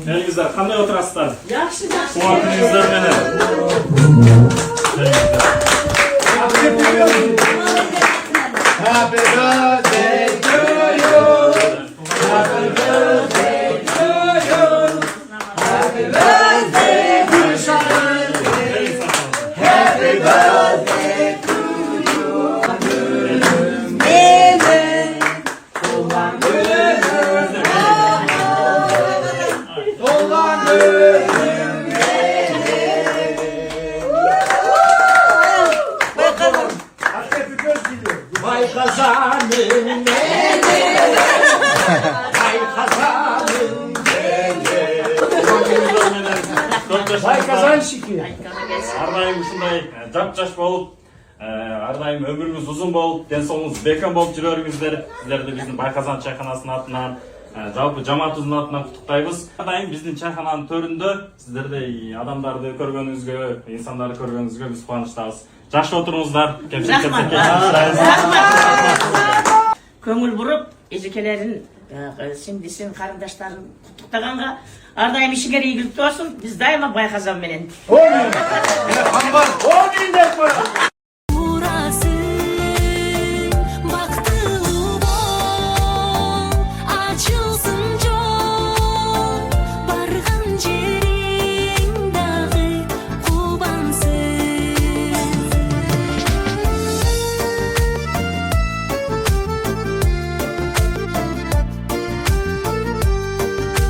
Elingizler, qanday o'tirasizlar? Yaxshi, yaxshi. Quvvatingizlar meni. Happy birthday to you. Happy birthday to you. Happy birthday to Sharon. Happy birthday to you. Amen. Olan Vay kazanım benim, vay kazanım benim. Vay kazan şiki. Ardayım ушундай жап-жаш болуп, ардайым өмүрүңүз узун болуп, ден соолугуңуз бекем болуп жүрө бериңиздер. Сиздерди биздин Байказан чайканасынын атынан, жалпы жамаатыбыздын атынан куттуктайбыз. Ардайым биздин чайкананын төрүндө сиздердей адамдарды көргөнүңүзгө, инсандарды көргөнүңүзгө биз кубанычтабыз. Жакшы отуруңуздар. Көңүл буруп, эжекелерин, сиңдисин, карындаштарын куттуктаганга ардайым ишиңер ийгиликтүү болсун. Биз дайыма Байказан менен. О,